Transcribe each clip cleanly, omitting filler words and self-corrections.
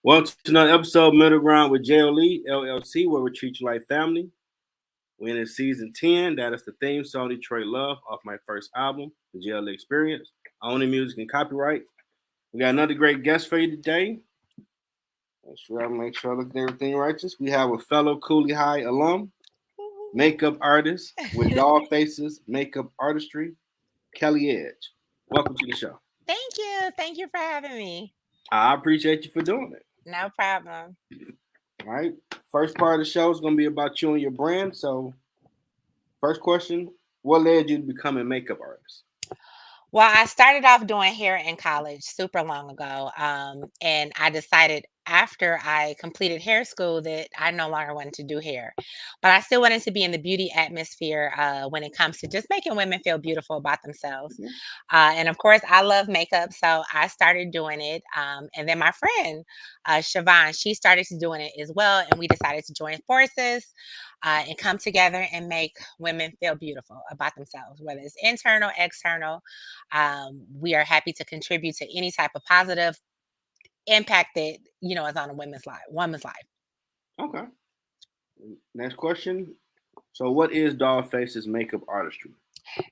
Welcome to another episode of Middle Ground with J.O.L.E. L.L.C, where we treat you like family. We're in season 10. That is the theme song Detroit Love off my first album, The J.O.L.E. Experience. Owning music and copyright. We got another great guest for you today. Make sure I look at everything righteous. We have a fellow Cooley High alum, makeup artist with DollFaces Makeup Artistry, Kellee Edge. Welcome to the show. Thank you. Thank you for having me. I appreciate you for doing it. No problem. All right. First part of the show is going to be about you and your brand. So, first question, what led you to become a makeup artist? Well, I started off doing hair in college super long ago. And I decided after I completed hair school that I no longer wanted to do hair. But I still wanted to be in the beauty atmosphere when it comes to just making women feel beautiful about themselves. Mhm. And of course, I love makeup. So I started doing it. And then my friend, Siobhan, she started to doing it as well. And we decided to join forces and come together and make women feel beautiful about themselves, whether it's internal, external. We are happy to contribute to any type of positive impact that is on a woman's life. Okay. Next question. So, what is DollFaces Makeup Artistry?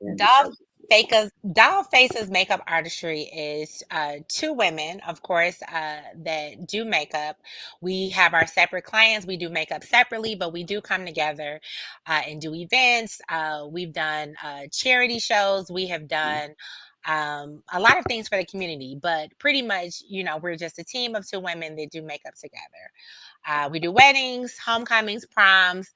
And the Doll service? Doll Faces Makeup Artistry is two women, of course, that do makeup. We have our separate clients. We do makeup separately, but we do come together and do events. We've done charity shows. We have done a lot of things for the community, but pretty much, we're just a team of two women that do makeup together. We do weddings, homecomings, proms.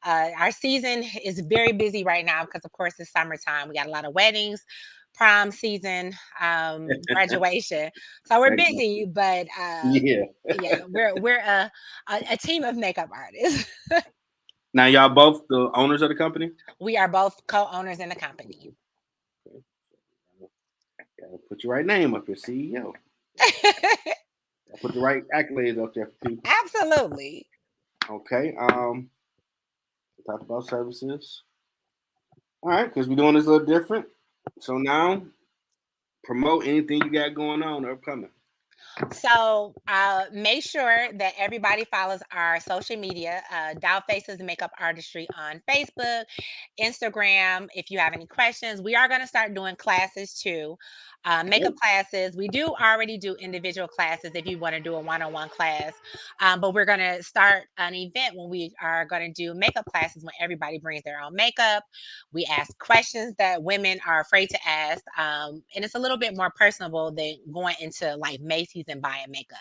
Our season is very busy right now because, of course, it's summertime. We got a lot of weddings, prom season, graduation. So we're Thank you. busy, but Yeah. yeah, we're a team of makeup artists. Now, y'all both the owners of the company? We are both co-owners in the company. Okay. Gotta put your right name up here, CEO. Gotta put the right accolades up there for people. Absolutely. Okay. We talked about services. All right, because we're doing this a little different. So now, promote anything you got going on or upcoming. So make sure that everybody follows our social media, Doll Faces Makeup Artistry on Facebook, Instagram. If you have any questions, we are going to start doing classes too. Makeup classes. We do already do individual classes if you want to do a one-on-one class. But we're going to start an event when we are going to do makeup classes when everybody brings their own makeup. We ask questions that women are afraid to ask. And it's a little bit more personable than going into like Macy's and buying makeup.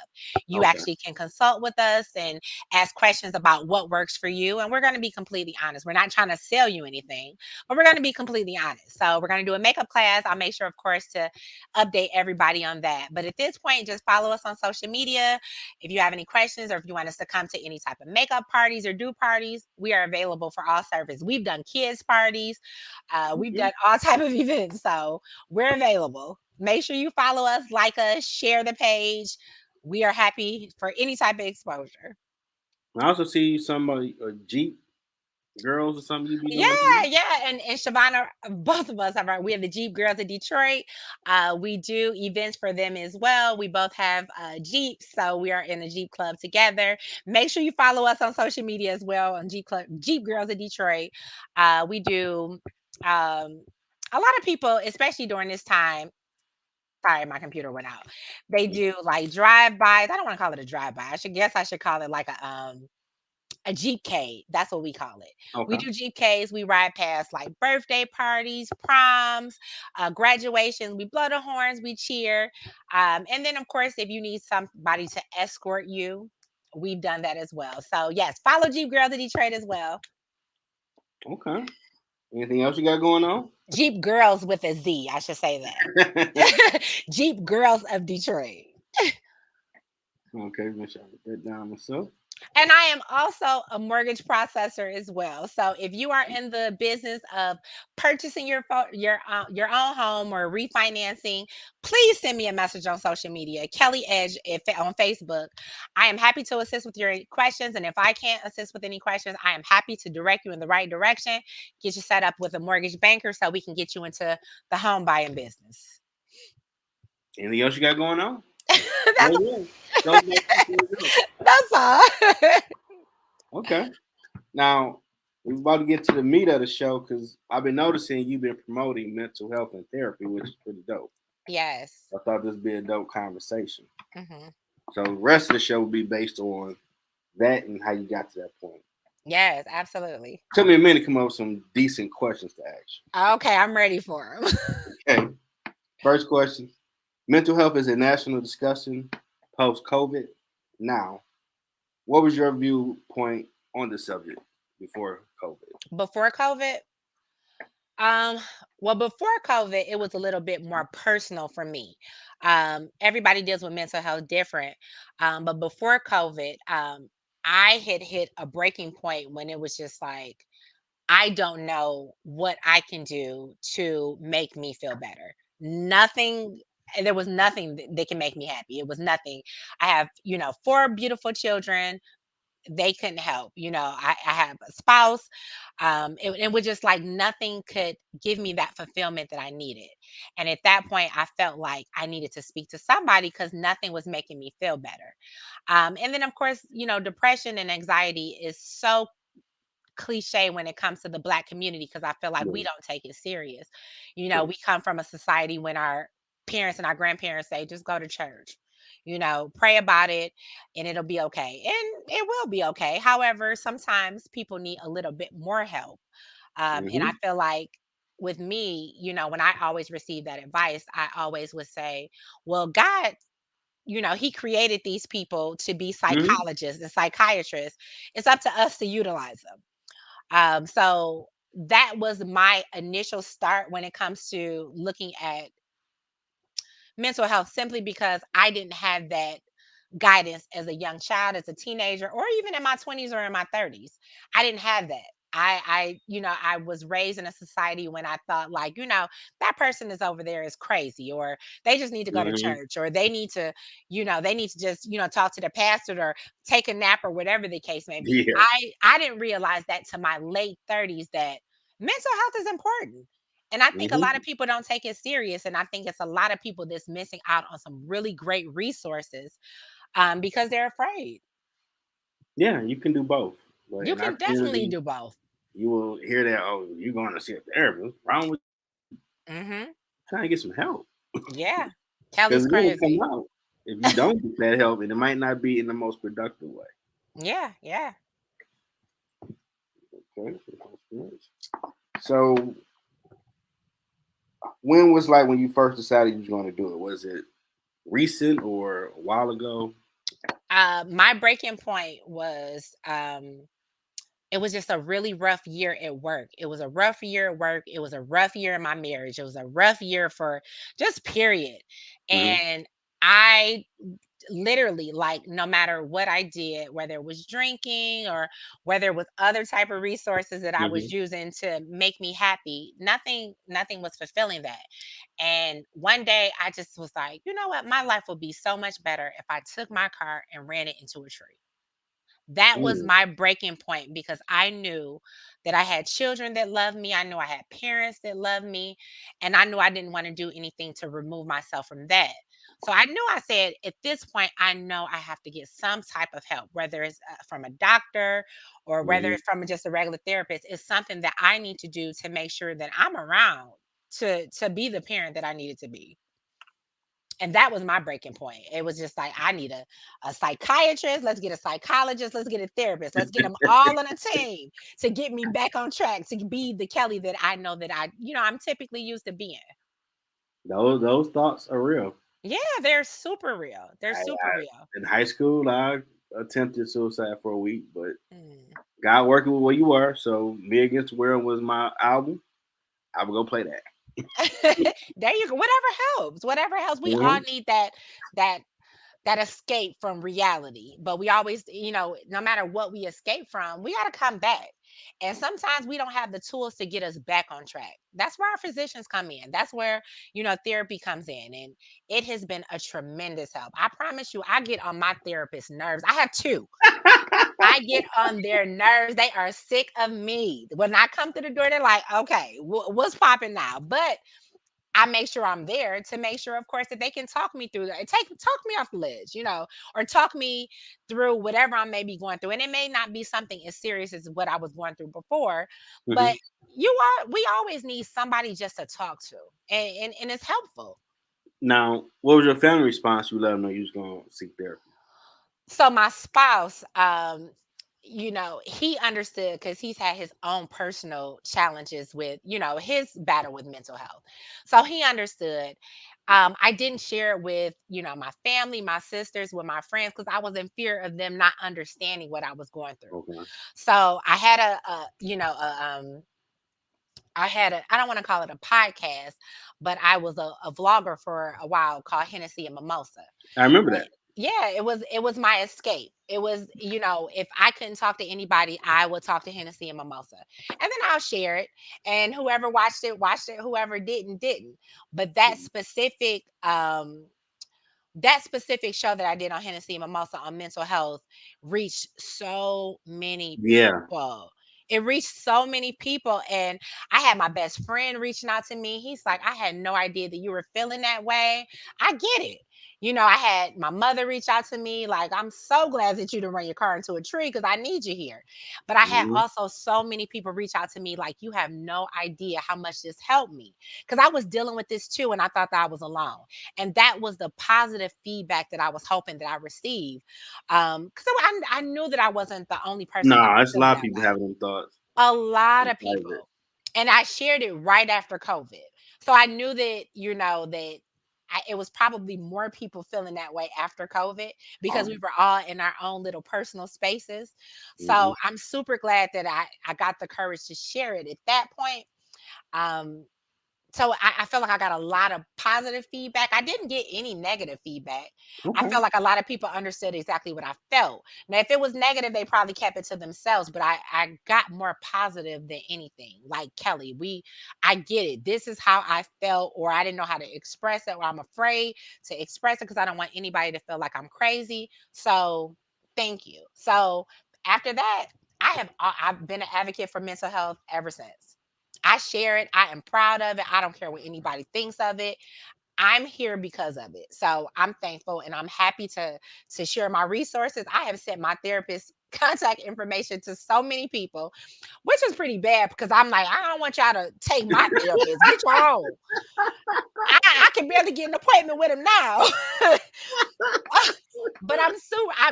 You Okay. actually can consult with us and ask questions about what works for you. And we're going to be completely honest. We're not trying to sell you anything, but we're going to be completely honest. So we're going to do a makeup class. I'll make sure, of course, to update everybody on that. But at this point, just follow us on social media. If you have any questions or if you want us to come to any type of makeup parties or do parties, we are available for all service. We've done kids parties. We've Okay. done all type of events. So we're available. Make sure you follow us, like us, share the page. We are happy for any type of exposure. I also see somebody Jeep girls or something you be Yeah, doing too. yeah. And Shavana, both of us we have the Jeep Girls of Detroit. We do events for them as well. We both have Jeeps, so we are in a Jeep club together. Make sure you follow us on social media as well on Jeep Girls of Detroit. We do a lot of people, especially during this time. Sorry, my computer went out. They do like drive-bys. I don't want to call it a drive-by. I should call it like a Jeepcade. That's what we call it. We Okay. do Jeepcades. We ride past like birthday parties, proms, graduations. We blow the horns. We cheer. And then, of course, if you need somebody to escort you, we've done that as well. So, yes, follow Jeep Girls of Detroit as well. Okay. Anything else you got going on? Jeep Girls with a Z, I should say that. Jeep Girls of Detroit. Okay, make sure I put that down myself. And I am also a mortgage processor as well. So if you are in the business of purchasing your own home or refinancing, please send me a message on social media, Kellee Edge on Facebook. I am happy to assist with your questions, and if I can't assist with any questions, I am happy to direct you in the right direction, get you set up with a mortgage banker so we can get you into the home buying business. Anything else you got going on? That's Well, yeah. Goes back to the help. that's all. Okay. Now we're about to get to the meat of the show because I've been noticing you've been promoting mental health and therapy, which is pretty dope. Yes. I thought this would be a dope conversation. Hmm. So the rest of the show will be based on that and how you got to that point. Yes, absolutely. Took me a minute to come up with some decent questions to ask Okay, I'm ready for them. you. Okay. First question. Mental health is a national discussion post COVID. Now, what was your viewpoint on the subject before COVID? Before COVID, Um, well, before COVID, it was a little bit more personal for me. Everybody deals with mental health different. But before COVID, I had hit a breaking point when it was just like, I don't know what I can do to make me feel better. Nothing, there was nothing that can make me happy. It was nothing. I have, four beautiful children. They couldn't help. I have a spouse. It was just like nothing could give me that fulfillment that I needed. And at that point, I felt like I needed to speak to somebody because nothing was making me feel better. And then, of course, depression and anxiety is so cliche when it comes to the Black community because I feel like we Yeah. don't take it serious. True. We come from a society when our parents and our grandparents say, just go to church, pray about it and it'll be okay. And it will be okay. However, sometimes people need a little bit more help. And I Hmm. feel like with me, when I always receive that advice, I always would say, well, God, he created these people to be Hmm. psychologists and psychiatrists. It's up to us to utilize them. So that was my initial start when it comes to looking at mental health, simply because I didn't have that guidance as a young child, as a teenager, or even in my 20s or in my 30s. I didn't have that. I was raised in a society when I thought like, that person is over there is crazy, or they just need to go to Hmm. church, or they need to just, talk to the pastor or take a nap or whatever the case may be. Yeah. I didn't realize that to my late 30s that mental health is important. And I think a lot of Hmm. people don't take it serious. And I think it's a lot of people that's missing out on some really great resources because they're afraid. Yeah, you can do both. But You in our can definitely community, do both. you will hear that, oh, you're going to see a therapist. Wrong with Hmm. trying to get some help. Yeah. Because Kelly's it will come crazy. out if you don't get that help, and it might not be in the most productive way. Yeah. Yeah. Okay. So when was like when you first decided you was going to do it? Was it recent or a while ago? My breaking point was it was just a really rough year at work. It was a rough year at work. It was a rough year in my marriage. It was a rough year for just period. Hmm. And I literally, like, no matter what I did, whether it was drinking or whether it was other type of resources that I was Hmm. using to make me happy, nothing was fulfilling that. And one day I just was like, you know what, my life would be so much better if I took my car and ran it into a tree. That was Mm. my breaking point because I knew that I had children that loved me. I knew I had parents that loved me. And I knew I didn't want to do anything to remove myself from that. So I knew, I said, at this point, I know I have to get some type of help, whether it's from a doctor or whether Hmm. it's from just a regular therapist. It's something that I need to do to make sure that I'm around to be the parent that I needed to be. And that was my breaking point. It was just like, I need a psychiatrist. Let's get a psychologist. Let's get a therapist. Let's get them all on a team to get me back on track to be the Kelly that I know that I'm typically used to being. Those thoughts are real. Yeah, they're super real. They're super real. In high school, I attempted suicide for a week, but Mm. God working with where you were. So Me Against the World was my album. I would go play that. There you go. Whatever helps. Whatever helps. We all Hmm. need that that escape from reality. But we always, no matter what we escape from, we got to come back. And sometimes we don't have the tools to get us back on track. That's where our physicians come in. That's where, therapy comes in. And it has been a tremendous help. I promise you, I get on my therapist's nerves. I have two. I get on their nerves. They are sick of me. When I come through the door, they're like, okay, what's popping now? But I make sure I'm there to make sure, of course, that they can talk me through that. Talk me off the ledge, or talk me through whatever I may be going through. And it may not be something as serious as what I was going through before, but Hmm. we always need somebody just to talk to, and it's helpful. Now, what was your family response? You let them know you was going to seek therapy. So my spouse, he understood because he's had his own personal challenges with, his battle with mental health. So he understood. I didn't share it with, my family, my sisters, with my friends, because I was in fear of them not understanding what I was going through. Okay. So I don't want to call it a podcast, but I was a vlogger for a while called Hennessy and Mimosa. I remember Eh, that. yeah, it was my escape. It was, if I couldn't talk to anybody, I would talk to Hennessy and Mimosa. And then I'll share it. And whoever watched it. Whoever didn't, didn't. But Mhm. that specific show that I did on Hennessy and Mimosa on mental health reached so many Yeah. people. It reached so many people. And I had my best friend reaching out to me. He's like, I had no idea that you were feeling that way. I get it. I had my mother reach out to me, like, I'm so glad that you didn't run your car into a tree because I need you here. But I had Hmm. also so many people reach out to me, like, you have no idea how much this helped me. Because I was dealing with this too, and I thought that I was alone. And that was the positive feedback that I was hoping that I received. Because I knew that I wasn't the only person that Nah, was it's a feeling lot of that people way. having them thoughts A lot in of private. people. And I shared it right after COVID. So I knew that, that it was probably more people feeling that way after COVID because we Um, were all in our own little personal spaces. hmm. So I'm super glad that I got the courage to share it at that point. Um, so I feel like I got a lot of positive feedback. I didn't get any negative feedback. I Okay. felt like a lot of people understood exactly what I felt. Now, if it was negative, they probably kept it to themselves, but I got more positive than anything. Like, Kellee, I get it. This is how I felt, or I didn't know how to express it, or I'm afraid to express it because I don't want anybody to feel like I'm crazy. So thank you. So after that, I've been an advocate for mental health ever since. I share it. I am proud of it. I don't care what anybody thinks of it. I'm here because of it. So I'm thankful and I'm happy to share my resources. I have sent my therapist contact information to so many people, which is pretty bad because I'm like, I don't want y'all to take my therapist. Get your own. I can barely get an appointment with him now. But I'm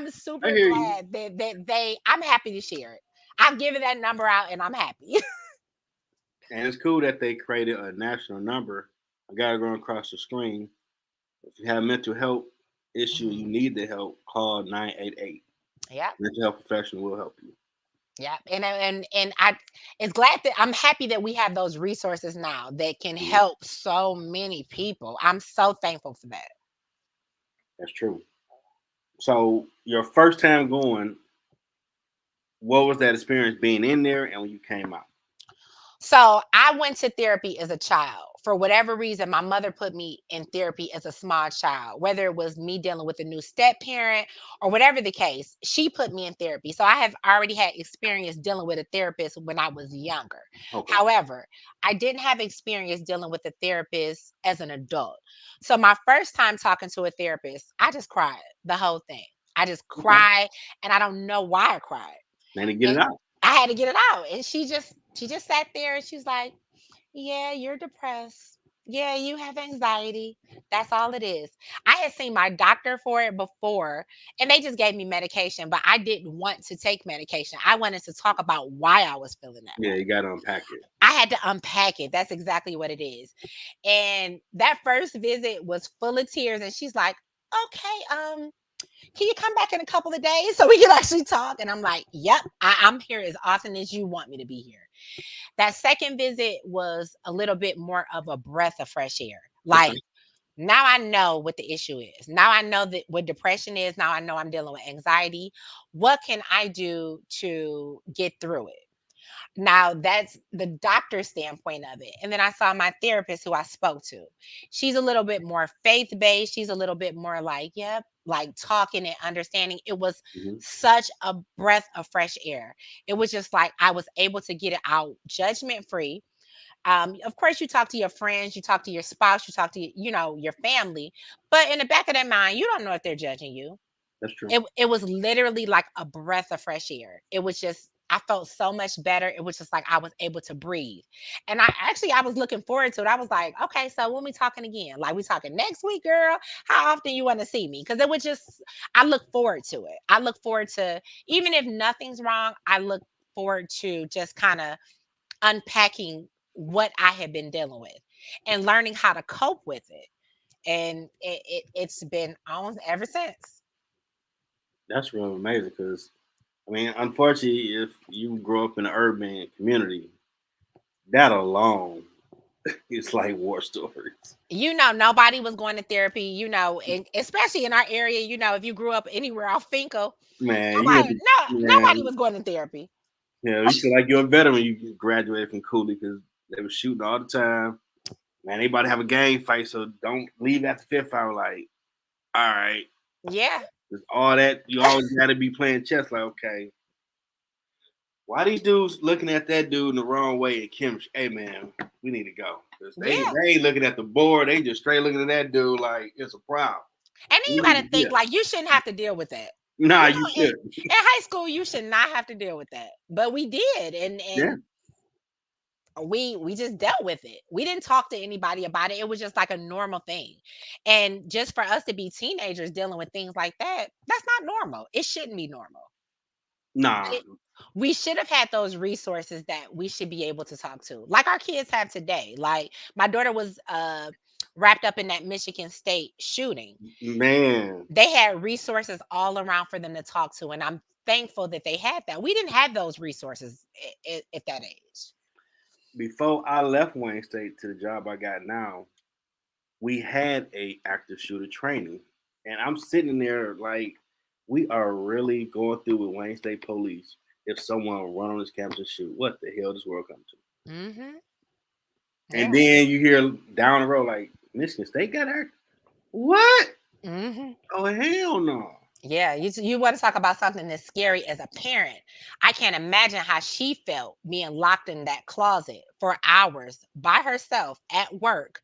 I super hear you. glad that I'm happy to share it. I've given that number out and I'm happy. And it's cool that they created a national number. I got to go across the screen. If you have mental health issue, you Mhm. need the help, call 988. Yeah. Mental health professional will help you. Yeah, and I it's glad that I'm happy that we have those resources now that can Mhm. help so many people. I'm so thankful for that. That's true. So your first time going, what was that experience being in there and when you came out? So I went to therapy as a child. For whatever reason, my mother put me in therapy as a small child, whether it was me dealing with a new step parent or whatever the case, she put me in therapy. So I have already had experience dealing with a therapist when I was younger. Okay. However, I didn't have experience dealing with a therapist as an adult. So my first time talking to a therapist, I just cried the whole thing. I just Okay. cried and I don't know why I cried. Then to get And it out. I had to get it out. And she just sat there and she's like, "Yeah, you're depressed. Yeah, you have anxiety. That's all it is." I had seen my doctor for it before and they just gave me medication, but I didn't want to take medication. I wanted to talk about why I was feeling that Yeah, way. you got to unpack it. I had to unpack it. That's exactly what it is. And that first visit was full of tears and she's like, "Okay, can you come back in a couple of days so we can actually talk?" And I'm like, "Yep, I'm here as often as you want me to be here." That second visit was a little bit more of a breath of fresh air. Okay. Like, now I know what the issue is. Now I know that what depression is. Now I know I'm dealing with anxiety. What can I do to get through it? Now that's the doctor's standpoint of it. And then I saw my therapist who I spoke to. She's a little bit more faith based. She's a little bit more like, yep, like talking and understanding. It was Hmm. such a breath of fresh air. It was just like I was able to get it out judgment free. Of course, you talk to your friends, you talk to your spouse, you talk to your family, but in the back of their mind, you don't know if they're judging you. That's true. It was literally like a breath of fresh air. It was just I felt so much better. It was just like I was able to breathe. And I was looking forward to it. I was like, okay, so when we talking again? Like we talking next week, girl? How often you want to see me? Because it was just I look forward to it. I look forward to even if nothing's wrong, I look forward to just kind of unpacking what I had been dealing with and learning how to cope with it. And it's been on ever since. That's real amazing because I mean, unfortunately, if you grow up in an urban community, that alone is like war stories. Nobody was going to therapy, and especially in our area, if you grew up anywhere off Finkel, Man, you had to, nobody man, was going to therapy. you feel like you're a veteran when you graduated from Cooley because they were shooting all the time. Man, anybody have a gang fight, so don't leave after fifth hour. Like, all right, Yeah. there's all that. You always got to be playing chess. Like, okay, why these dudes looking at that dude in the wrong way in chemistry? Hey, man, we need to go because Yeah. they ain't looking at the board. They just straight looking at that dude like it's a problem. And then We you need got to to think dip. like you shouldn't have to deal with that. Nah, you In should. high school, you should not have to deal with that. But we did, and Yeah. we just dealt with it. We didn't talk to anybody about it. It was just like a normal thing. And just for us to be teenagers dealing with things like that, that's not normal. It shouldn't be normal. Nah. We should have had those resources that we should be able to talk to, like our kids have today. Like my daughter was wrapped up in that Michigan State shooting. Man, They had resources all around for them to talk to, and I'm thankful that they had that. We didn't have those resources at that age. before I left Wayne State to the job I got now, we had a active shooter training, and I'm sitting there like, we are really going through with Wayne State Police. If someone run on this campus and shoot, what the hell does world come to? Hmm. And Yeah. then you hear down the road like Michigan State got active. What? Hmm. Oh hell no! Yeah, you want to talk about something that's scary as a parent. I can't imagine how she felt being locked in that closet for hours by herself at work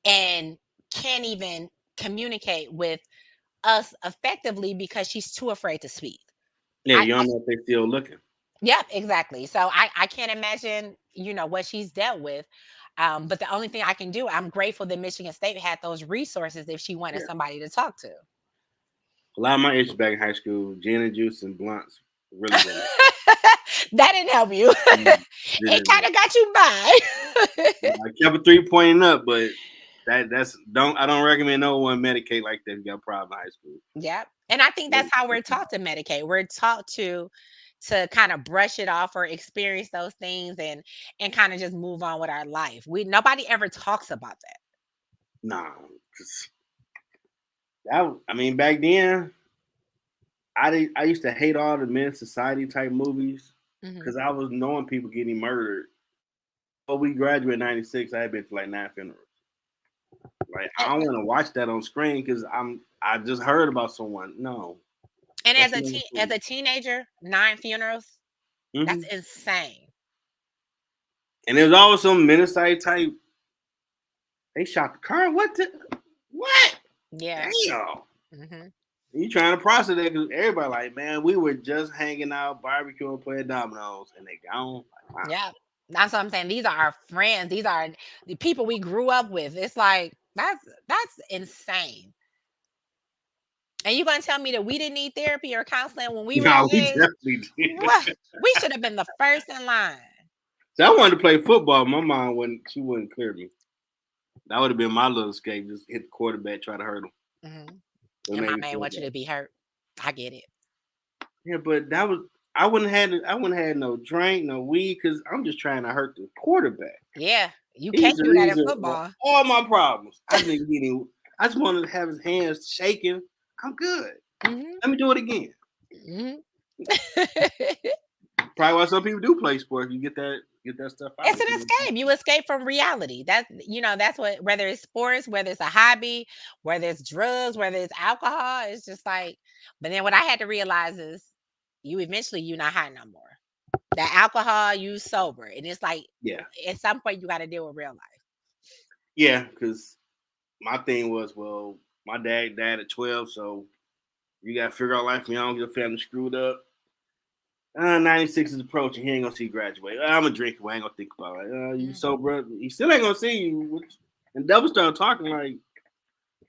and can't even communicate with us effectively because she's too afraid to speak. Yeah, I you don't know if they still looking. Yep, exactly. So I can't imagine, what she's dealt with. But the only thing I can do, I'm grateful that Michigan State had those resources if she wanted Yeah. somebody to talk to. A lot of my issues back in high school, gin and juice and blunts really didn't. That didn't help you. It kind Didn't. of got you by. I kept a 3 pointing up, but that's don't I don't recommend no one medicate like that if you got a problem in high school. Yep. And I think that's how we're taught to medicate. We're taught to kind of brush it off or experience those things and kind of just move on with our life. We Nobody ever talks about that. Nah, 'cause I mean back then I used to hate all the men's society type movies Hmm. because I was knowing people getting murdered. But we graduated in '96. I had been to like 9 funerals. Like I don't want to watch that on screen because I just heard about someone. No, And that's as a not as cool. a teenager, 9 funerals, that's Hmm. insane. And there's always some menacide type. They shot the car. What? What? Yeah. Damn. Hmm. You trying to process that because everybody like, man, we were just hanging out, barbecuing, playing dominoes, and they gone. Like, wow. Yeah. That's what I'm saying. These are our friends. These are the people we grew up with. It's like that's insane. And you gonna tell me that we didn't need therapy or counseling when we were that No, we age? definitely did. What? We should have been the first in line. So I wanted to play football. My mom wouldn't. She wouldn't clear me. That would have been my little escape. Just hit the quarterback, try to hurt him. Hmm. It And made my me man feel wants you better. to be hurt. I get it. Yeah, but that was I wouldn't had no drink, no weed, because I'm just trying to hurt the quarterback. Yeah, you He's can't the do that in reason for football. all my problems. I didn't get him. I just wanted to have his hands shaking. I'm good. Hmm. Let me do it again. Hmm. Probably why some people do play sports. You get that stuff out It's of an you. escape. You escape from reality. That's what, whether it's sports, whether it's a hobby, whether it's drugs, whether it's alcohol, it's just like, but then what I had to realize is you're not high no more. The alcohol, you sober, and it's like Yeah, at some point you got to deal with real life. yeah. Because my thing was, well, my dad died at 12, so you got to figure out life on your own. Your family screwed up. 96 is approaching. He ain't gonna see you graduate. I'm a drinker. I ain't gonna think about it. You Mm, sober. He still ain't gonna see you. And Devil started talking like,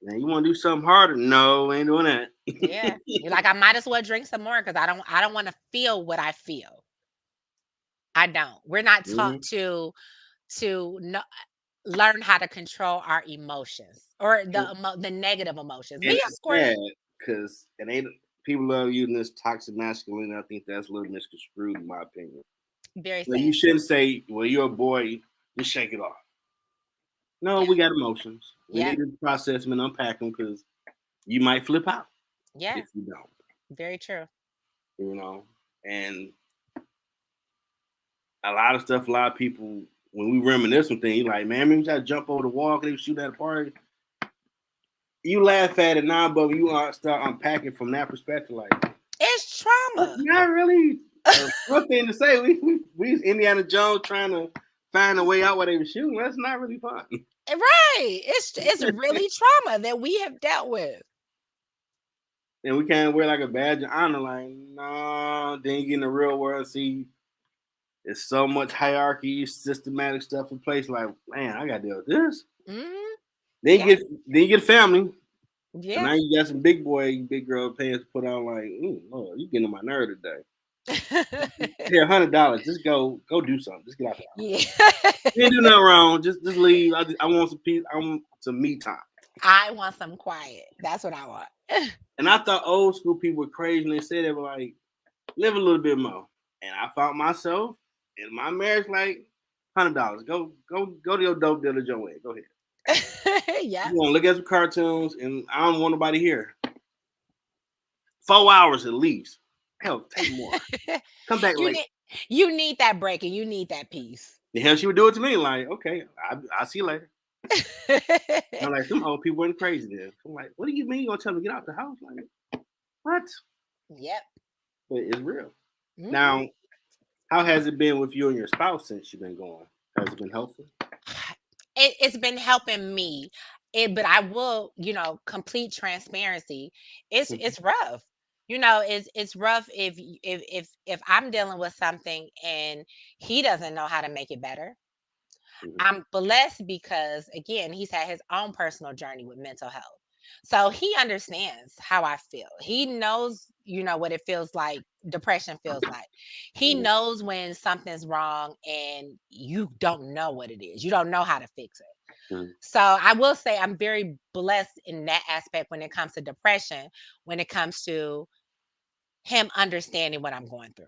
man, you want to do something harder? No, ain't doing that. yeah, you're like, I might as well drink some more because I don't want to feel what I feel. I don't. We're not taught Mhm. to know, learn how to control our emotions or the negative emotions. And We of it's course sad because it ain't people love using this toxic masculine. I think that's a little misconstrued in my opinion. very Well, sad. you shouldn't say, well, you're a boy, just shake it off. No, Yeah, we got emotions. We yeah, need to process them and unpack them because you might flip out yeah. if you don't, Very true. you know. And a lot of stuff, a lot of people, when we reminisce on things, like, man, remember that jump over the wall, they shoot at a party. You laugh at it now, but when you start unpacking from that perspective, like, It's that's trauma. not really a fun thing to say. We was Indiana Jones trying to find a way out while they were shooting. That's not really fun. Right. It's really trauma that we have dealt with. And we can't wear like a badge of honor, like, no, then you get in the real world, see there's so much hierarchy, systematic stuff in place. Like, man, I gotta deal with this. Mhm. Then Yeah. you get family. So Yeah. now you got some big boy, big girl pants to put on. Like, Lord, you getting on my nerve today. Here, $100. Just go do something. Just get out the house. Yeah. You ain't do nothing wrong. Just leave. I want some peace. I want some me time. I want some quiet. That's what I want. And I thought old school people were crazy and they said they were like, live a little bit more. And I found myself in my marriage like $100. Go to your dope dealer Joanne. Go ahead. Yeah. You want to look at some cartoons and I don't want nobody here. 4 hours at least. Hell, take more. Come back You late. need you need that break and you need that peace. The hell she would do it to me. Like, okay, I'll see you later. And I'm like, some old people went crazy then. I'm like, what do you mean you gonna tell me to get out the house? Like, what? Yep. But it's real. Mhm. Now, how has it been with you and your spouse since you've been going? Has it been helpful? It's been helping me. But I will, complete transparency. It's Mhm, rough. It's rough if I'm dealing with something and he doesn't know how to make it better. mhm, I'm blessed because again, he's had his own personal journey with mental health. So he understands how I feel. He knows, what it feels like, depression feels like. He mhm, knows when something's wrong and you don't know what it is. You don't know how to fix it. mhm. So I will say I'm very blessed in that aspect when it comes to depression, when it comes to him understanding what I'm going through.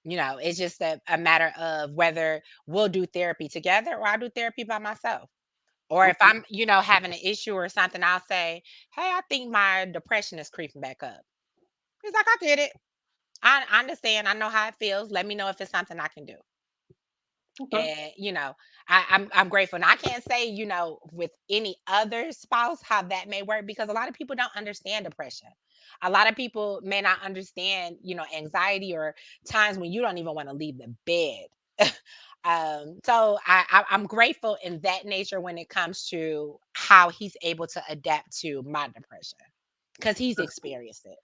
It's just a matter of whether we'll do therapy together or I'll do therapy by myself. Or if Okay. I'm, having an issue or something, I'll say, hey, I think my depression is creeping back up. He's like, I get it. I understand. I know how it feels. Let me know if it's something I can do. Okay. And I'm grateful. And I can't say, with any other spouse how that may work because a lot of people don't understand depression. A lot of people may not understand, anxiety or times when you don't even want to leave the bed. So I'm grateful in that nature when it comes to how he's able to adapt to my depression because he's That's cool. experienced it.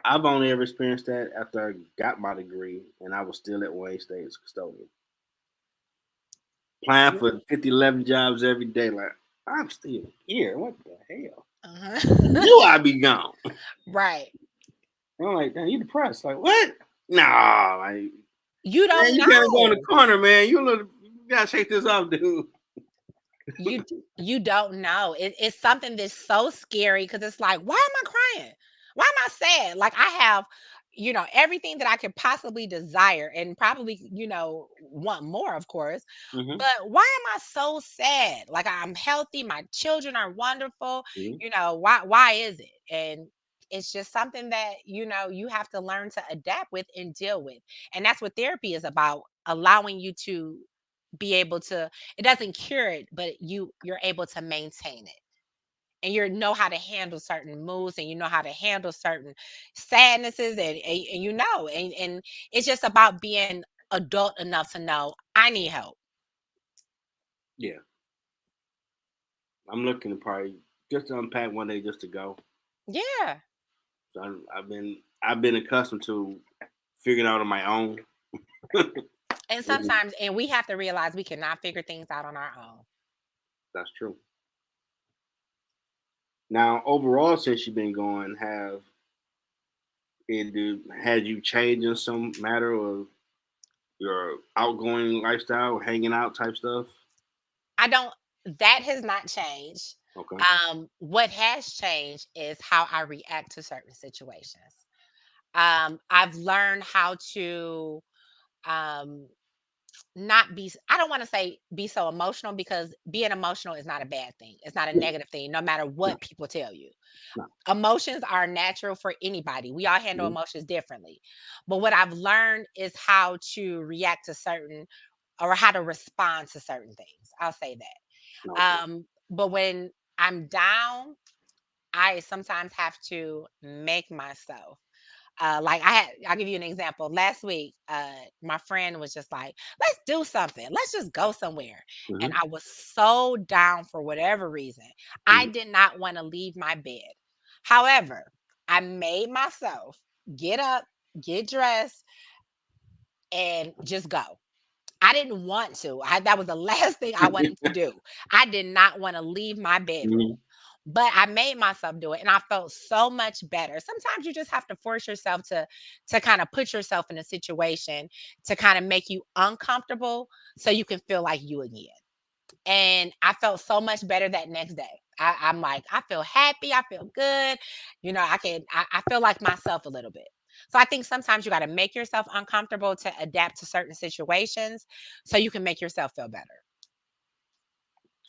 I've only ever experienced that after I got my degree and I was still at Wayne State as custodian. Applying Yeah. for 50, 11 jobs every day. Like, I'm still here. What the hell? I Uh-huh. knew I'd be gone. Right. I'm like, damn, you depressed. Like, what? Nah, like, You man, don't you gotta go in the know. corner, man. You gotta shake this off, dude. You don't know. It's something that's so scary because it's like, why am I crying? Why am I sad? Like I have, everything that I could possibly desire and probably, want more, of course. Mm-hmm. But why am I so sad? Like I'm healthy, my children are wonderful. Mm-hmm. Why is it? And it's just something that, you have to learn to adapt with and deal with. And that's what therapy is about, allowing you to be able to, it doesn't cure it, but you're able to maintain it. and you know how to handle certain moods, and you know how to handle certain sadnesses, and and it's just about being adult enough to know I need help. Yeah, I'm looking to probably just to unpack one day just to go. Yeah. So I've been accustomed to figuring out on my own. And sometimes, and we have to realize we cannot figure things out on our own. That's true. Now, overall, since you've been going, had you changed in some matter of your outgoing lifestyle, hanging out type stuff? I don't That has not changed. Okay. What has changed is how I react to certain situations. I've learned how to um not be I don't want to say be so emotional, because being emotional is not a bad thing. It's not a Yeah. negative thing, no matter No. what people tell you. No. Emotions are natural for anybody. We all handle Mhm. emotions differently. But what I've learned is how to react to certain, or how to respond to certain things. I'll say that. Okay. But when I'm down, I sometimes have to make myself. I'll give you an example. Last week, my friend was just like, let's do something. Let's just go somewhere. And Hmm. I was so down for whatever reason. I Hmm. did not want to leave my bed. However, I made myself get up, get dressed, and just go. I didn't want to. That was the last thing I wanted to do. I did not want to leave my bedroom. Hmm. But I made myself do it, and I felt so much better. Sometimes you just have to force yourself to kind of put yourself in a situation to kind of make you uncomfortable so you can feel like you again. And I felt so much better that next day. I'm like, I feel happy, I feel good. I feel like myself a little bit. So I think sometimes you got to make yourself uncomfortable to adapt to certain situations so you can make yourself feel better.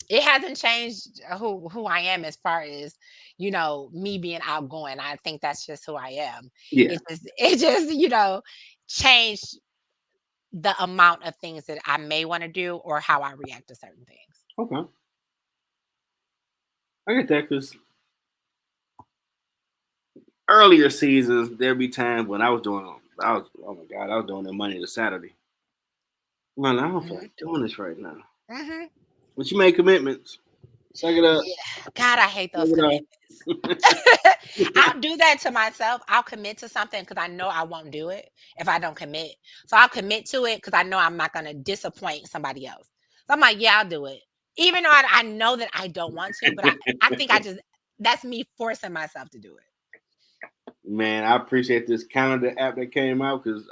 It hasn't changed who I am as far as, me being outgoing. I think that's just who I am. Yeah. It just changed the amount of things that I may want to do or how I react to certain things. Okay. I get that because earlier seasons there'd be times when oh my god, I was doing that Monday to Saturday. Man, I don't feel Mhm. like doing this right now. Mhm. But you made commitments. Suck it up. Yeah. God, I hate Suck those it commitments. I'll do that to myself. I'll commit to something because I know I won't do it if I don't commit. So I'll commit to it because I know I'm not going to disappoint somebody else. So I'm like, yeah, I'll do it. Even though I know that I don't want to, but I think that's me forcing myself to do it. Man, I appreciate this calendar app that came out because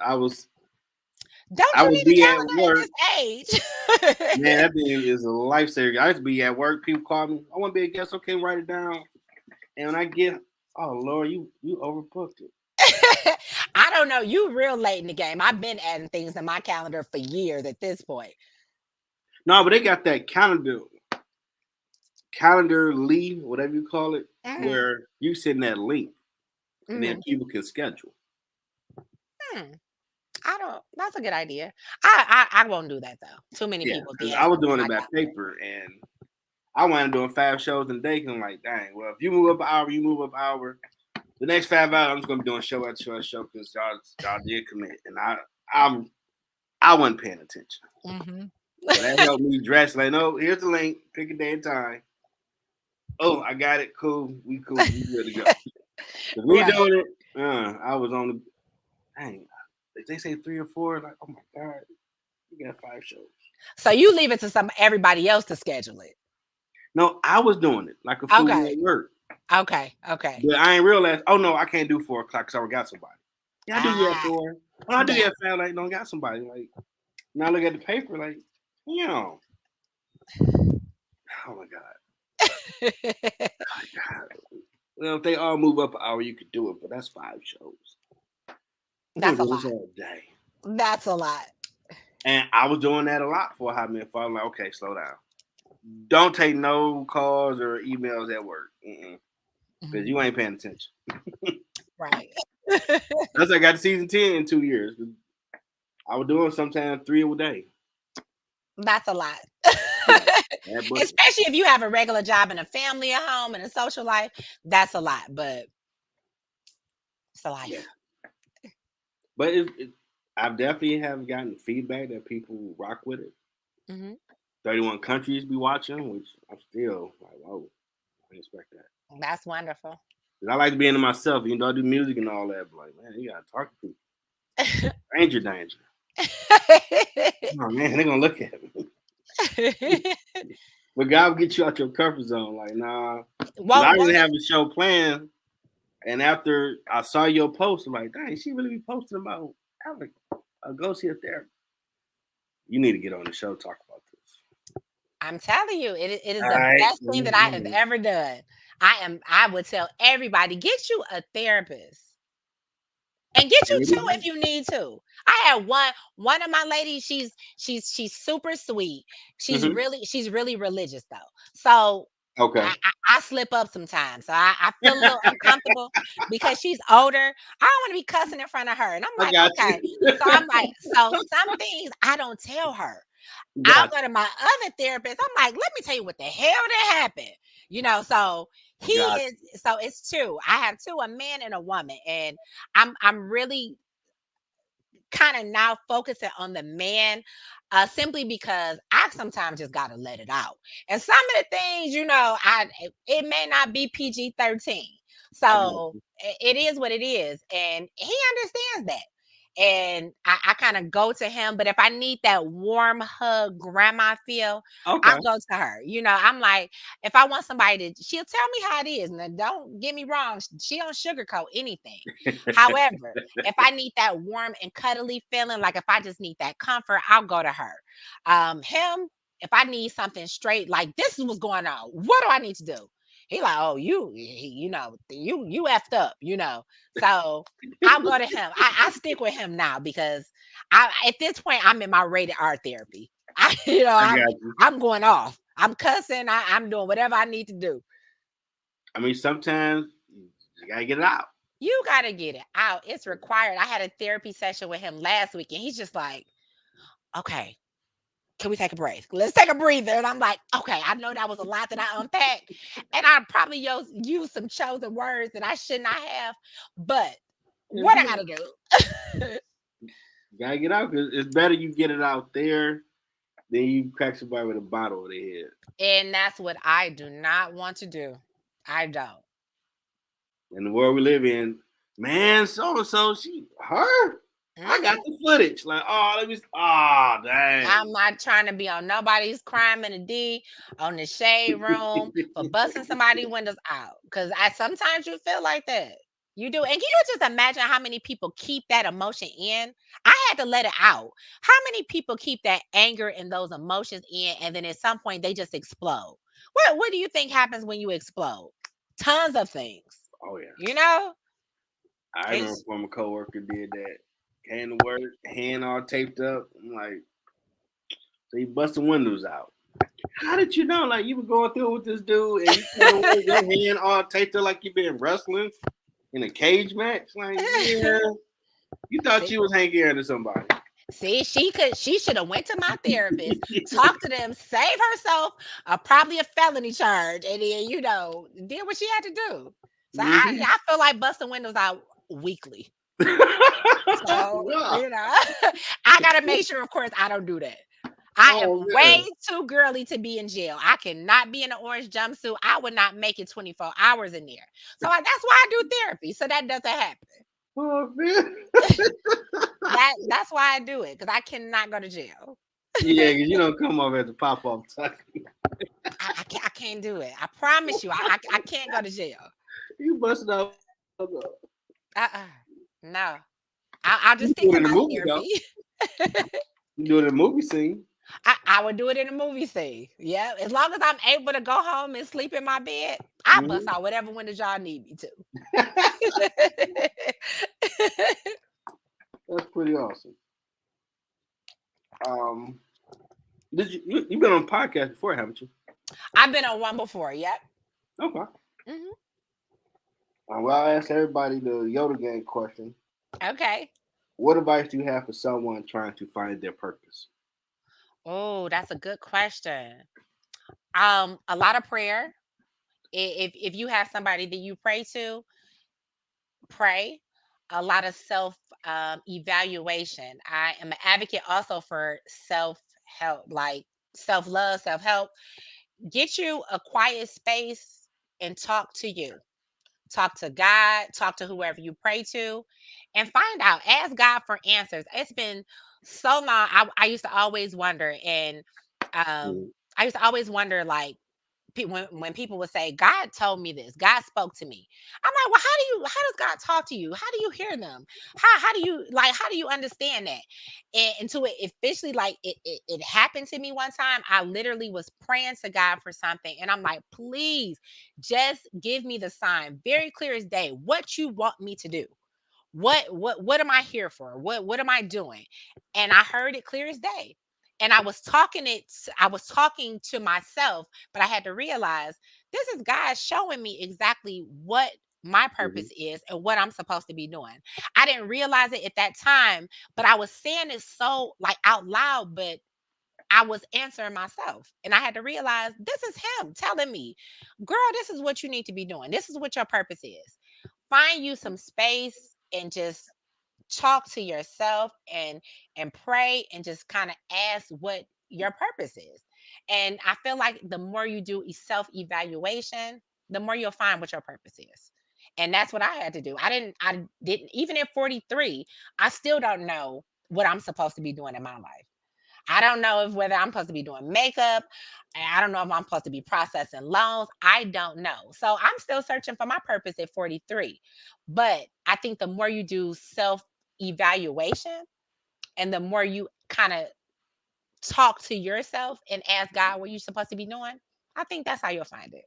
Don't I you would need a be at calendar at work. this Man, age? that thing is a lifesaver. I used to be at work. People call me. I want to be a guest. Okay, write it down. And when I get, oh Lord, you overbooked it. I don't know. You real late in the game. I've been adding things in my calendar for years at this point. No, but they got that calendar leave, whatever you call it, Mhm, where you send that link and then mhm. people can schedule. Hmm. I don't. That's a good idea. I won't do that though. Too many Yeah, people be because I was adding to doing my it by calendar. paper and I wound up doing 5 shows in a day. And I'm like, dang, well, if you move up an hour, you move up an hour. The next 5 hours, I'm just gonna be doing show after show after show because y'all did commit, and I'm I wasn't paying attention. Mhm. So that helped me dress. Like, no, here's the link. Pick a day and time. Oh, I got it. Cool. We cool. We good to go. Cause we Right. doing it. I was on the dang. If they say 3 or 4, like, oh my god, you got 5 shows. So you leave it to everybody else to schedule it. No, I was doing it like a fool Okay. at work. Okay. Okay. But I ain't realized. Oh no, I can't do 4 o'clock because I already got somebody. Yeah, I do you at Ah, 4. Oh, I do yeah. you at 5. Like, don't got somebody. Like, now I look at the paper. Like, you know, oh my god, oh my god. Well, if they all move up an hour, you could do it. But that's 5 shows. You gonna That's a do lot. this all day. That's a lot. And I was doing that a lot for a hot minute. So I'm like, okay, slow down. Don't take no calls or emails at work because Mhm. you ain't paying attention. Right. That's I got to season 10 in 2 years. I was doing sometimes 3 a day. That's a lot. Yeah, But Especially if you have a regular job and a family at home and a social life, that's a lot, but it's a yeah, life. but I've definitely have gotten feedback that people rock with it. Hmm. 31 countries be watching, which I'm still like, whoa, I didn't expect that. That's wonderful. 'Cause I like to be into myself, even though I do music and all that. But like, man, you gotta talk to people. Danger, danger. Oh man, they're gonna look at me. But God will get you out your comfort zone. Like, nah. Because I Well, didn't have a show planned. And after I saw your post, I'm like, dang, she really be posting about Alec. Go see a therapist. You need to get on the show, talk about this. I'm telling you, it is All the right. best thing that I have ever done. I would tell everybody, get you a therapist. And get you two if you need to. I had one of my ladies, she's super sweet. Mm-hmm. She's really religious though. So Okay. I slip up sometimes. So I feel a little uncomfortable because she's older. I don't want to be cussing in front of her. And I'm I like, got okay. you. So I'm like, so some things I don't tell her. I'll Got go to my other therapist. I'm like, let me tell you what the hell that happened. So he you. Got is so it's two. I have two, a man and a woman. And I'm really kind of now focusing on the man, simply because I sometimes just gotta let it out. And some of the things, it may not be PG-13. I got So you. it is what it is, and he understands that. And I kind of go to him, but if I need that warm hug, grandma feel, Okay. I'll go to her. I'm like, if I want somebody to, she'll tell me how it is. And don't get me wrong, she don't sugarcoat anything. However, if I need that warm and cuddly feeling, like if I just need that comfort, I'll go to her. Him, if I need something straight, like this is what's going on. What do I need to do? He like, oh, you effed up. So I'll go to him. I stick with him now because at this point I'm in my rated R therapy. I, you know, I I'm got you. I'm going off. I'm cussing. I'm doing whatever I need to do. I mean, sometimes you gotta get it out. You gotta get it out. It's required. I had a therapy session with him last week, and he's just like, okay, can we take a break? Let's take a breather. And I'm like, okay, I know that was a lot that I unpacked. And I probably used some chosen words that I should not have. But It's what I good. gotta do? You gotta get out because it's better you get it out there than you crack somebody with a bottle of their head. And that's what I do not want to do. I don't. In the world we live in, man, so and so, her. I got Mhm. the footage. Like, oh, let me. Oh, I'm dang. not trying to be on nobody's crime in a D on the shade room for busting somebody windows out. Cause I sometimes you feel like that. You do. And can you just imagine how many people keep that emotion in? I had to let it out. How many people keep that anger and those emotions in and then at some point they just explode? What do you think happens when you explode? Tons of things. Oh yeah. You know? I remember It's when my coworker did that. Came to work, hand all taped up. I'm like, so he busting windows out. How did you know? Like you were going through with this dude, and you came to work, your hand all taped up like you been wrestling in a cage match. Like, yeah, you thought See, you was hanging out to somebody. see, she should have went to my therapist, talked to them, saved herself probably a felony charge, and then did what she had to do. So Mm-hmm. I feel like busting windows out weekly. So Yeah. I gotta make sure, of course, I don't do that. I am Oh way man. too girly to be in jail. I cannot be in an orange jumpsuit. I would not make it 24 hours in there. So that's why I do therapy, so that doesn't happen. Oh man. That's why I do it because I cannot go to jail. Yeah, because you don't come off as a pop off type. I can't do it. I promise you, I can't go to jail. You busted out. Uh-uh. No. I'll just You stick do it to in the my movie though. therapy. You do it in the movie scene. I would do it in a movie scene. Yeah. As long as I'm able to go home and sleep in my bed, I bust Hmm. out whatever windows y'all need me to. That's pretty awesome. Um, you've been on podcast before, haven't you? I've been on one before. Yep. Okay. Hmm. Well, I asked everybody the Yoda game question. Okay. What advice do you have for someone trying to find their purpose? Oh, that's a good question. A lot of prayer. If you have somebody that you pray to, pray. A lot of self evaluation. I am an advocate also for self help, like self love, self help. Get you a quiet space and talk to you. Talk to God, talk to whoever you pray to, and find out. Ask God for answers. It's been so long. I used to always wonder, and Mhm. I used to always wonder, like, when people would say, God told me this, God spoke to me. I'm like, well, how does God talk to you? How do you hear them? How do you, like, how do you understand that? And until it officially, like, it happened to me one time. I literally was praying to God for something, and I'm like, please just give me the sign, very clear as day, what you want me to do. What am I here for? What am I doing? And I heard it clear as day. And I was talking to myself, but I had to realize this is God showing me exactly what my Mhm. purpose is and what I'm supposed to be doing. I didn't realize it at that time, but I was saying it so, like, out loud, but I was answering myself. And I had to realize this is him telling me, girl, this is what you need to be doing. This is what your purpose is. Find you some space and just talk to yourself and pray and just kind of ask what your purpose is. And I feel like the more you do self evaluation, the more you'll find what your purpose is. And that's what I had to do. I didn't even at 43, I still don't know what I'm supposed to be doing in my life. I don't know if whether I'm supposed to be doing makeup. And I don't know if I'm supposed to be processing loans. I don't know. So I'm still searching for my purpose at 43. But I think the more you do self evaluation and the more you kind of talk to yourself and ask God what you're supposed to be doing, I think that's how you'll find it.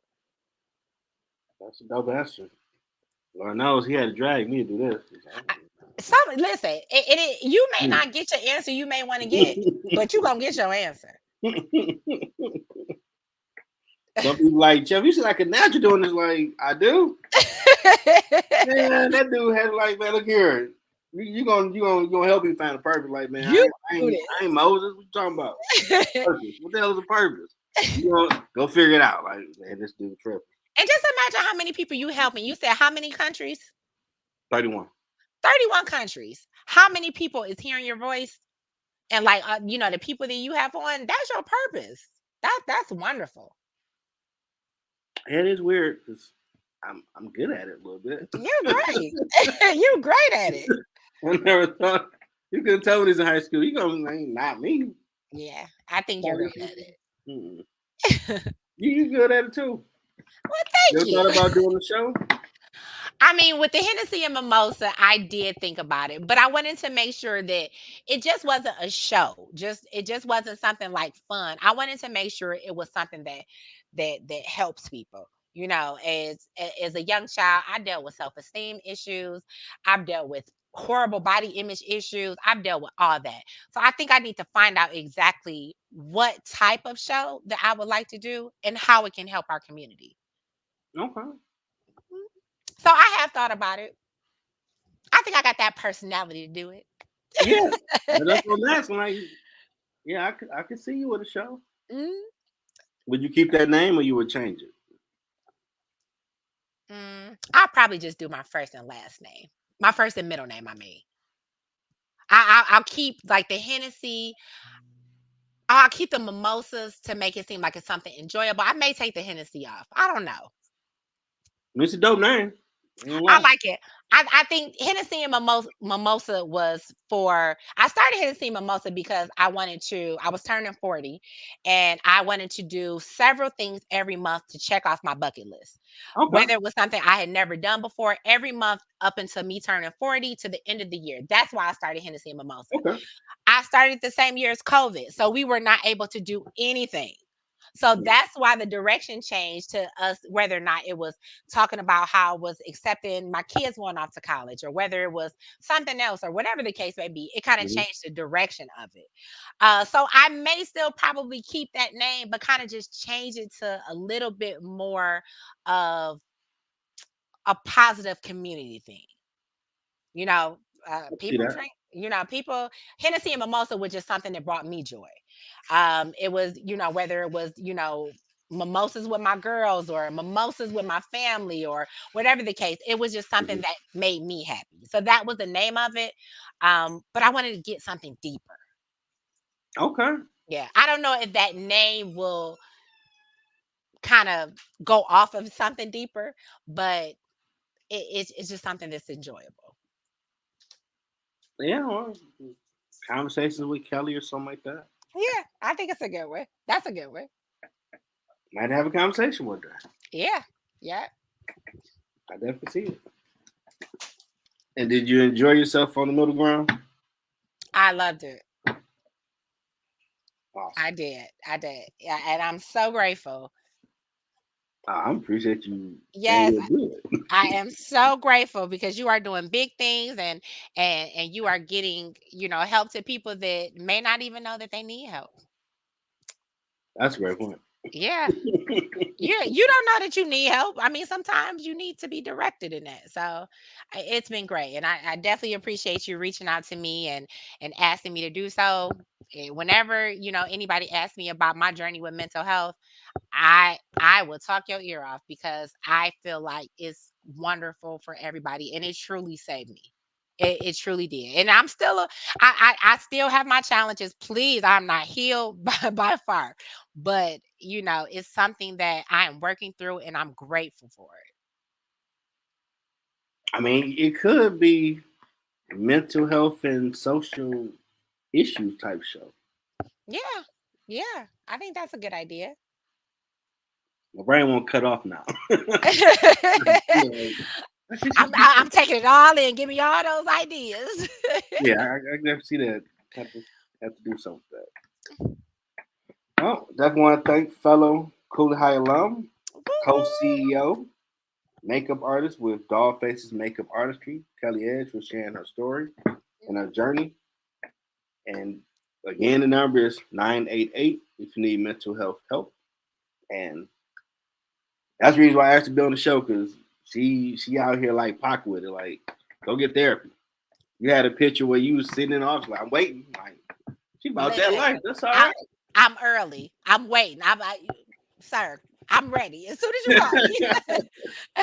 That's a dope answer. Lord knows he had to drag me to do this. I, listen, you may not get your answer you may want to get, but you're going to get your answer. Some people like, Jeff, you seem like a natural doing this. Like, I do. Man, that dude had like, man, look here. You gonna help me find a purpose. Like, man, You do I ain't Moses. What you talking about? this. Purpose. What the hell is a purpose? You gonna go figure it out. Like, man, this dude tripping. And just imagine how many people you helping. You said how many countries? 31. 31 countries. How many people is hearing your voice? And, like, the people that you have on, that's your purpose. That's wonderful. It is weird because I'm good at it a little bit. You're great. You're great at it. I never thought you could tell when he's in high school. You gonna like, not me. Yeah, I think you're great at it. Mm-mm. You good at it too. Well, You thank ever you. thought about doing the show? I mean, with the Hennessy and mimosa, I did think about it, but I wanted to make sure that it just wasn't a show. It just wasn't something like fun. I wanted to make sure it was something that helps people. As a young child, I dealt with self-esteem issues. I've dealt with horrible body image issues. I've dealt with all that. So I think I need to find out exactly what type of show that I would like to do and how it can help our community. Okay. Mm. So I have thought about it. I think I got that personality to do it. Yeah. That's what I'm asking. Like, yeah, I could see you with a show. Mm, Would you keep that name or you would change it? I'll probably just do my first and last name. My first and middle name, I mean. I'll keep, like, the Hennessy. I'll keep the mimosas to make it seem like it's something enjoyable. I may take the Hennessy off. I don't know. It's a dope name. I ain't gonna I lie. like it. I think Hennessy and Mimosa was for. I started Hennessy and Mimosa because I was turning 40 and I wanted to do several things every month to check off my bucket list. Okay. Whether it was something I had never done before, every month up until me turning 40 to the end of the year. That's why I started Hennessy and Mimosa. Okay. I started the same year as COVID, so we were not able to do anything. So that's why the direction changed to us, whether or not it was talking about how I was accepting my kids going off to college, or whether it was something else, or whatever the case may be. It kind of Mhm. changed the direction of it. So I may still probably keep that name, but kind of just change it to a little bit more of a positive community thing. You know, I see people that. drink. People Hennessy and mimosa was just something that brought me joy. It was, whether it was, mimosas with my girls or mimosas with my family or whatever the case. It was just something Mhm. that made me happy. So that was the name of it. But I wanted to get something deeper. Okay. Yeah. I don't know if that name will kind of go off of something deeper, but it's just something that's enjoyable. Yeah. Well, conversations with Kelly or something like that. Yeah, I think it's a good one. That's a good one. Might have a conversation with her. Yeah. Yeah. I definitely see it. And did you enjoy yourself on the middle ground? I loved it. Awesome. I did. I did. Yeah, and I'm so grateful. I appreciate you saying Yes, you'll do it. I am so grateful because you are doing big things and you are getting, help to people that may not even know that they need help. That's a great point. Yeah. You don't know that you need help. I mean, sometimes you need to be directed in that. So it's been great. And I definitely appreciate you reaching out to me and asking me to do so. Whenever, anybody asks me about my journey with mental health, I will talk your ear off because I feel like it's wonderful for everybody and it truly saved me. It truly did. And I'm still I still have my challenges. Please, I'm not healed by far. But it's something that I am working through and I'm grateful for it. I mean, it could be mental health and social issues type show. Yeah. Yeah. I think that's a good idea. My brain won't cut off now. Yeah, I think she I'm should do I'm something. taking it all in. Give me all those ideas. Yeah, I can definitely see that. Have to do something with that. Well, definitely want to thank fellow Cooley High alum, Woo-hoo. co-CEO, makeup artist with DollFaces Makeup Artistry, Kellee Edge, for sharing her story and her journey. And again, the number is 988 if you need mental health help. And that's the reason why I asked her to be on the show because she out here like Pac with it. Like, go get therapy. You had a picture where you was sitting in the office like, I'm waiting. Like, she about that Listen, life. That's all I right. I'm early. I'm waiting. Sir, I'm ready. As soon as you call me.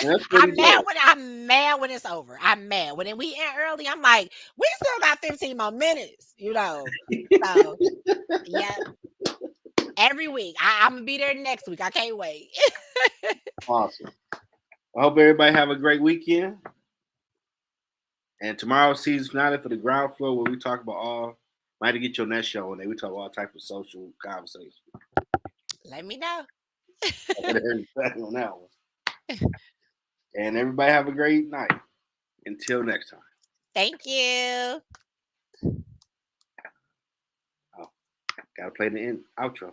That's pretty dope. I'm mad when it's over. I'm mad. When we end early, I'm like, we still got 15 more minutes. So yeah, every week. I'm gonna be there next week. I can't wait. Awesome. I hope everybody have a great weekend. And tomorrow's season finale for the ground floor where we talk about all might get your next show and then we talk about all type of social conversations. Let me know. On that one. And everybody have a great night. Until next time. Thank you. Oh, gotta play the end outro.